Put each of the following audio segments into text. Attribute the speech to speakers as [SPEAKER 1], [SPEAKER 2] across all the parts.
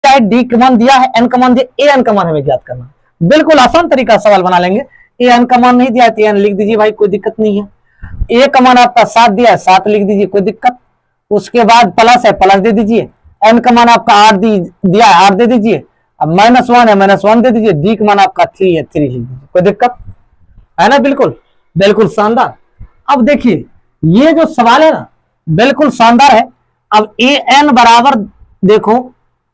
[SPEAKER 1] D का मान दिया है, एन का मान दिया, ए एन का मान हमें ज्ञात करना। बिल्कुल आसान तरीका सवाल बना लेंगे। ए एन का मान नहीं दिया तो एन लिख दीजिए भाई, कोई दिक्कत नहीं है। ए का मान आपका 7 दिया है, 7 लिख दीजिए, कोई दिक्कत। उसके बाद प्लस है, प्लस दे दीजिए। एन का मान आपका 8 दिया है, 8 दे दीजिए। अब -1 है, -1 दे दीजिए। डी का मान आपका 3 है, 3 लिख दीजिए, कोई दिक्कत है ना। बिल्कुल बिल्कुल शानदार। अब देखिए ये जो सवाल है ना बिल्कुल शानदार है। अब ए एन बराबर देखो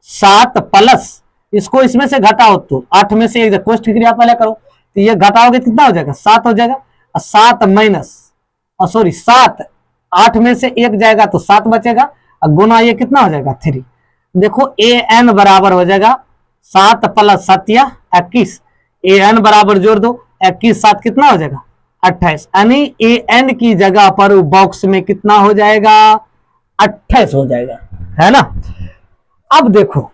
[SPEAKER 1] 7 प्लस, इसको इसमें से घटाओ तो 8 में से एक कोष्ठ क्रिया पहले करो, तो ये घटाओगे कितना हो जाएगा, 7 हो जाएगा। 7 माइनस सॉरी 7, 8 में से 1 जाएगा तो 7 बचेगा, और गुना ये कितना हो जाएगा 3। देखो ए एन बराबर हो जाएगा 7 प्लस 7 या 21। ए एन बराबर जोड़ दो, 21 7 कितना हो जाएगा 28, यानी ए एन की जगह पर बॉक्स में कितना हो जाएगा 28 हो जाएगा, है ना। अब देखो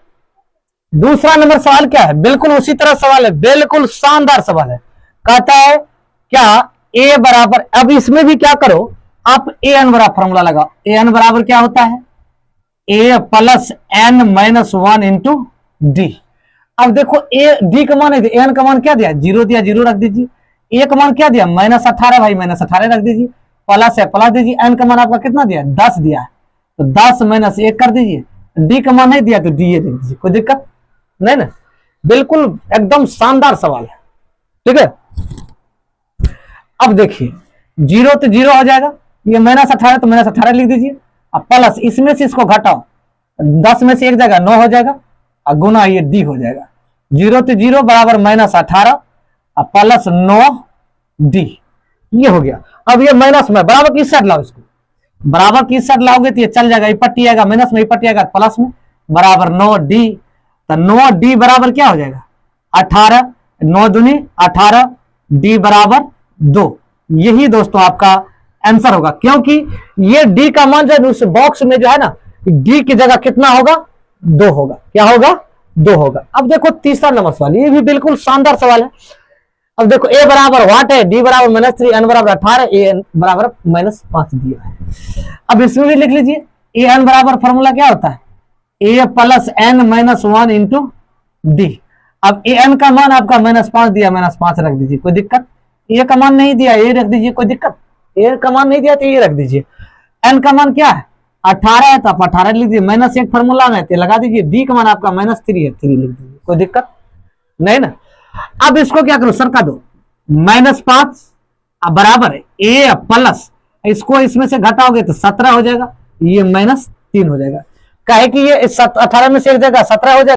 [SPEAKER 1] दूसरा नंबर सवाल क्या है, बिल्कुल उसी तरह सवाल है, बिल्कुल शानदार सवाल है। कहता है क्या ए बराबर, अब इसमें भी क्या करो आप ए एन बराबर फॉर्मूला लगाओ। ए एन बराबर क्या होता है, A plus N minus 1 into D. अब देखो ए डी का मान है, ए एन का मान क्या दिया, 0 दिया, 0 रख दीजिए। ए का मान क्या दिया, -18 भाई, -18 रख दीजिए। प्लस है, प्लस दीजिए। एन का मान आपका कितना दिया, 10 दिया है, तो 10 माइनस 1 कर दीजिए। डी का मान नहीं दिया तो डी ए लिख दीजिए, कोई दिक्कत नहीं ना। बिल्कुल एकदम शानदार सवाल है, ठीक है। अब देखिए 0 तो 0 हो जाएगा, ये -18 तो -18 लिख दीजिए। अब प्लस इसमें से इसको घटाओ, 10 में से 1 जाएगा 9 हो जाएगा, और गुना ये डी हो जाएगा। 0 तो 0 बराबर -18 और प्लस 9 डी, ये हो गया। अब ये माइनस में बराबर की साइड लाओ, इसको बराबर की साइड लाओगे तो ये चल जाएगा, ये पट्टी आएगा, माइनस में पट्टी आएगा प्लस में, बराबर 9 डी। तो 9 डी बराबर क्या हो जाएगा 18, 9 दूनी 18, डी बराबर 2। यही दोस्तों आपका आंसर होगा, क्योंकि ये डी का मान जो है उस बॉक्स में जो है ना, डी की जगह कितना होगा 2 होगा। क्या होगा 2 होगा। अब देखो तीसरा नंबर सवाल, ये भी बिल्कुल शानदार सवाल है। अब देखो ए बराबर वाट है, डी बराबर -3, एन बराबर 18, ए एन बराबर -5 दिया है। अब इसमें भी लिख लीजिए, ए एन बराबर फॉर्मूला क्या होता है, A plus N minus 1 into D. अब ए एन का मान आपका -5 दिया, -5 रख दीजिए, कोई दिक्कत। ए का मान नहीं दिया, ए रख दीजिए, कोई दिक्कत। ए का मान नहीं दिया तो ये रख दीजिए। एन का मान क्या है 18 है, तो आप 18 लिख दीजिए, -1 फॉर्मूला में तो लगा दीजिए। डी का मान आपका -3 है, 3 लिख दीजिए, कोई दिक्कत नहीं ना। अब इसको क्या करो, सरका दो, -5 बराबर है ए प्लस, इसको इसमें से घटाओगे तो 17 हो जाएगा, ये -3 हो जाएगा। काहे कि ये 18 में से एक जगह 17 हो जाएगा।